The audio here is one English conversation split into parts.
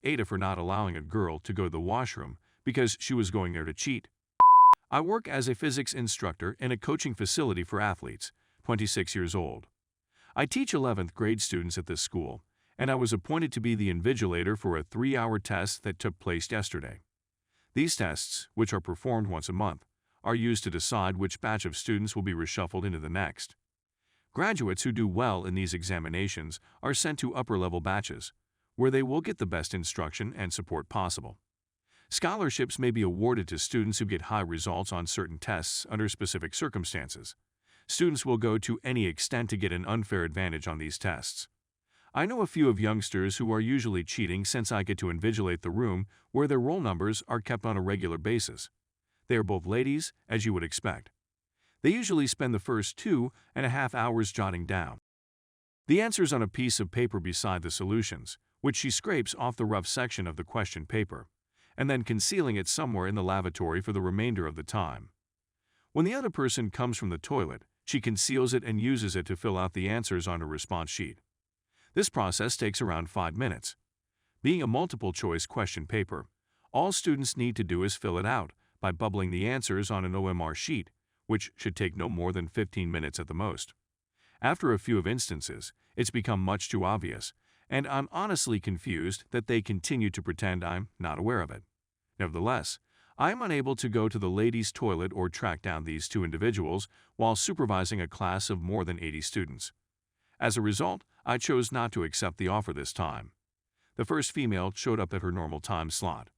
AITA for not allowing a girl to go to the washroom because she was going there to cheat. I work as a physics instructor in a coaching facility for athletes, 26 years old. I teach 11th grade students at this school, and I was appointed to be the invigilator for a 3-hour test that took place yesterday. These tests, which are performed once a month, are used to decide which batch of students will be reshuffled into the next. Graduates who do well in these examinations are sent to upper-level batches, where they will get the best instruction and support possible. Scholarships may be awarded to students who get high results on certain tests under specific circumstances. Students will go to any extent to get an unfair advantage on these tests. I know a few of youngsters who are usually cheating since I get to invigilate the room where their roll numbers are kept on a regular basis. They are both ladies, as you would expect. They usually spend the first 2.5 hours jotting down the answers on a piece of paper beside the solutions, which she scrapes off the rough section of the question paper, and then concealing it somewhere in the lavatory for the remainder of the time. When the other person comes from the toilet, she conceals it and uses it to fill out the answers on her response sheet. This process takes around 5 minutes. Being a multiple-choice question paper, all students need to do is fill it out by bubbling the answers on an OMR sheet, which should take no more than 15 minutes at the most. After a few of instances, it's become much too obvious, and I'm honestly confused that they continue to pretend I'm not aware of it. Nevertheless, I am unable to go to the ladies' toilet or track down these two individuals while supervising a class of more than 80 students. As a result, I chose not to accept the offer this time. The first female showed up at her normal time slot.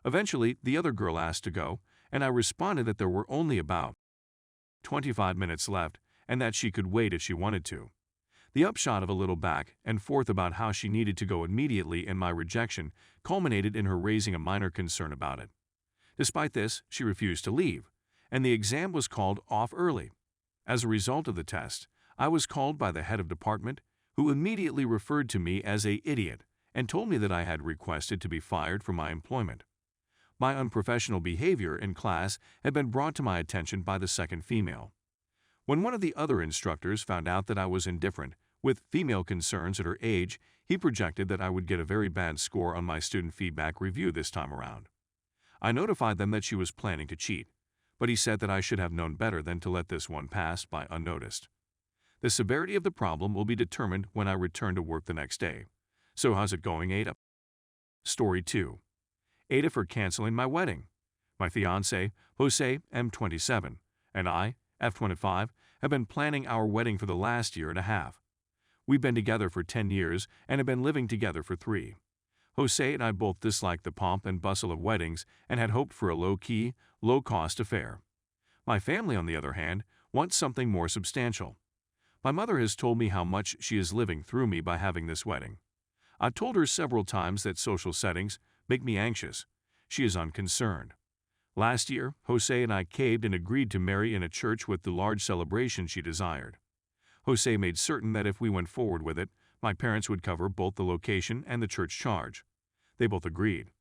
Eventually, the other girl asked to go, and I responded that there were only about 25 minutes left and that she could wait if she wanted to. The upshot of a little back and forth about how she needed to go immediately and my rejection culminated in her raising a minor concern about it. Despite this, she refused to leave, and the exam was called off early. As a result of the test, I was called by the head of department, who immediately referred to me as an idiot and told me that I had requested to be fired from my employment. My unprofessional behavior in class had been brought to my attention by the second female. When one of the other instructors found out that I was indifferent with female concerns at her age, he projected that I would get a very bad score on my student feedback review this time around. I notified them that she was planning to cheat, but he said that I should have known better than to let this one pass by unnoticed. The severity of the problem will be determined when I return to work the next day. So how's it going, AITA? Story 2. AITA for canceling my wedding. My fiancé, Jose, M27, and I, F25, have been planning our wedding for the last year and a half. We've been together for 10 years and have been living together for 3. Jose and I both disliked the pomp and bustle of weddings and had hoped for a low-key, low-cost affair. My family, on the other hand, wants something more substantial. My mother has told me how much she is living through me by having this wedding. I've told her several times that social settings make me anxious. She is unconcerned. Last year, Jose and I caved and agreed to marry in a church with the large celebration she desired. Jose made certain that if we went forward with it, my parents would cover both the location and the church charge. They both agreed.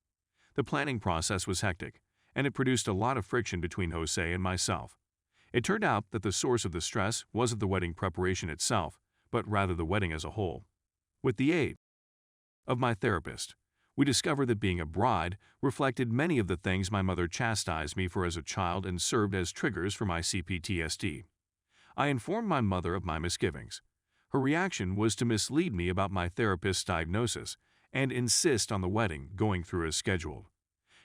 The planning process was hectic, and it produced a lot of friction between Jose and myself. It turned out that the source of the stress wasn't the wedding preparation itself, but rather the wedding as a whole. With the aid of my therapist, we discovered that being a bride reflected many of the things my mother chastised me for as a child and served as triggers for my CPTSD. I informed my mother of my misgivings. Her reaction was to mislead me about my therapist's diagnosis and insist on the wedding going through as scheduled.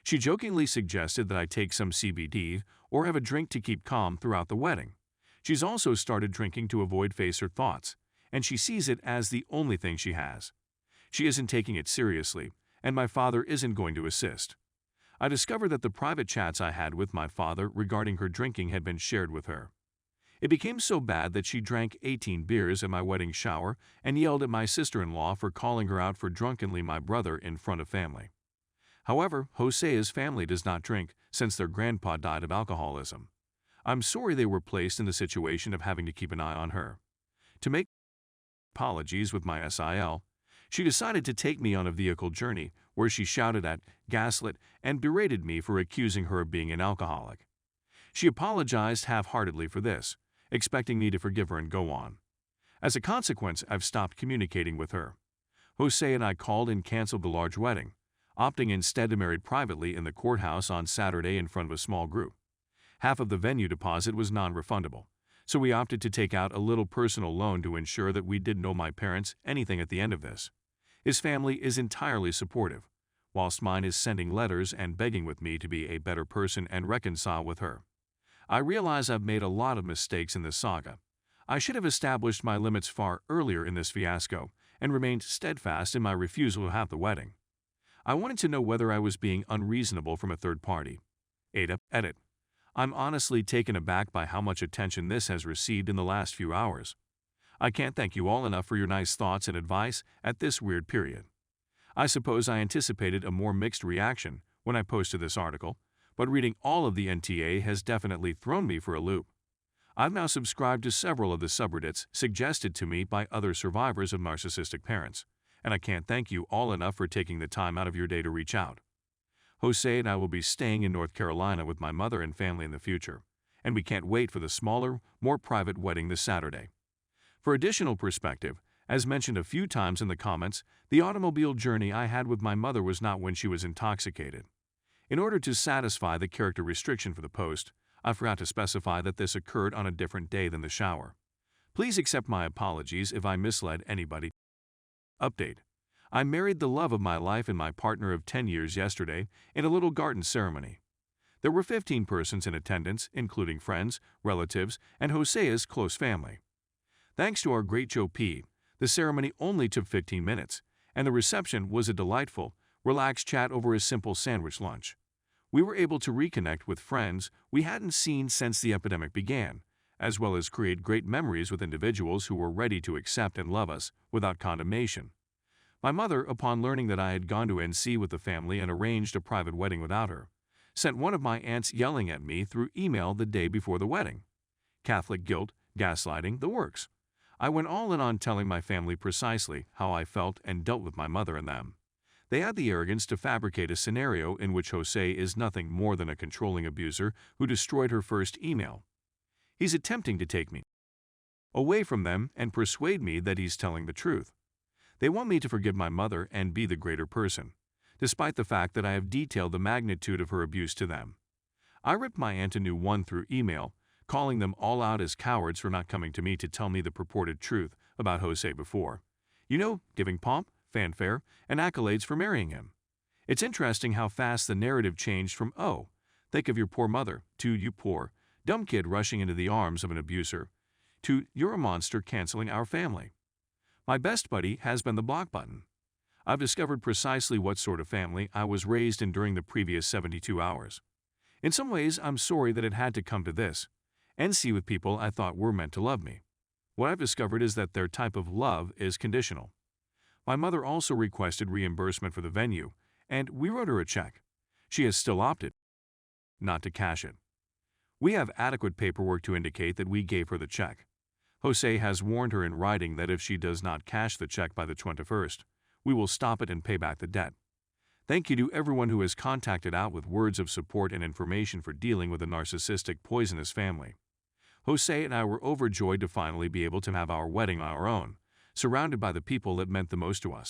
She jokingly suggested that I take some CBD or have a drink to keep calm throughout the wedding. She's also started drinking to avoid face her thoughts, and she sees it as the only thing she has. She isn't taking it seriously, and my father isn't going to assist. I discovered that the private chats I had with my father regarding her drinking had been shared with her. It became so bad that she drank 18 beers at my wedding shower and yelled at my sister-in-law for calling her out for drunkenly my brother in front of family. However, Jose's family does not drink since their grandpa died of alcoholism. I'm sorry they were placed in the situation of having to keep an eye on her. To make apologies with my SIL, she decided to take me on a vehicle journey where she shouted at, gaslit, and berated me for accusing her of being an alcoholic. She apologized half-heartedly for this, expecting me to forgive her and go on. As a consequence, I've stopped communicating with her. Jose and I called and canceled the large wedding, opting instead to marry privately in the courthouse on Saturday in front of a small group. Half of the venue deposit was non-refundable, so we opted to take out a little personal loan to ensure that we didn't owe my parents anything at the end of this. His family is entirely supportive, whilst mine is sending letters and begging with me to be a better person and reconcile with her. I realize I've made a lot of mistakes in this saga. I should have established my limits far earlier in this fiasco and remained steadfast in my refusal to have the wedding. I wanted to know whether I was being unreasonable from a third party. AITA, edit. I'm honestly taken aback by how much attention this has received in the last few hours. I can't thank you all enough for your nice thoughts and advice at this weird period. I suppose I anticipated a more mixed reaction when I posted this article, but reading all of the NTA has definitely thrown me for a loop. I've now subscribed to several of the subreddits suggested to me by other survivors of narcissistic parents, and I can't thank you all enough for taking the time out of your day to reach out. Jose and I will be staying in North Carolina with my mother and family in the future, and we can't wait for the smaller, more private wedding this Saturday. For additional perspective, as mentioned a few times in the comments, the automobile journey I had with my mother was not when she was intoxicated. In order to satisfy the character restriction for the post, I forgot to specify that this occurred on a different day than the shower. Please accept my apologies if I misled anybody. Update. I married the love of my life and my partner of 10 years yesterday in a little garden ceremony. There were 15 persons in attendance, including friends, relatives, and Jose's close family. Thanks to our great Joe P., the ceremony only took 15 minutes, and the reception was a delightful, relaxed chat over a simple sandwich lunch. We were able to reconnect with friends we hadn't seen since the epidemic began, as well as create great memories with individuals who were ready to accept and love us without condemnation. My mother, upon learning that I had gone to NC with the family and arranged a private wedding without her, sent one of my aunts yelling at me through email the day before the wedding. Catholic guilt, gaslighting, the works. I went all in on telling my family precisely how I felt and dealt with my mother and them. They had the arrogance to fabricate a scenario in which Jose is nothing more than a controlling abuser who destroyed her first email. He's attempting to take me away from them and persuade me that he's telling the truth. They want me to forgive my mother and be the greater person, despite the fact that I have detailed the magnitude of her abuse to them. I ripped my aunt a new one through email, calling them all out as cowards for not coming to me to tell me the purported truth about Jose before. You know, giving pomp, fanfare, and accolades for marrying him. It's interesting how fast the narrative changed from, "Oh, think of your poor mother," to "you poor, dumb kid rushing into the arms of an abuser," to "you're a monster canceling our family." My best buddy has been the block button. I've discovered precisely what sort of family I was raised in during the previous 72 hours. In some ways, I'm sorry that it had to come to this, and see with people I thought were meant to love me. What I've discovered is that their type of love is conditional. My mother also requested reimbursement for the venue, and we wrote her a check. She has still opted not to cash it. We have adequate paperwork to indicate that we gave her the check. Jose has warned her in writing that if she does not cash the check by the 21st, we will stop it and pay back the debt. Thank you to everyone who has contacted out with words of support and information for dealing with a narcissistic, poisonous family. Jose and I were overjoyed to finally be able to have our wedding on our own, surrounded by the people that meant the most to us.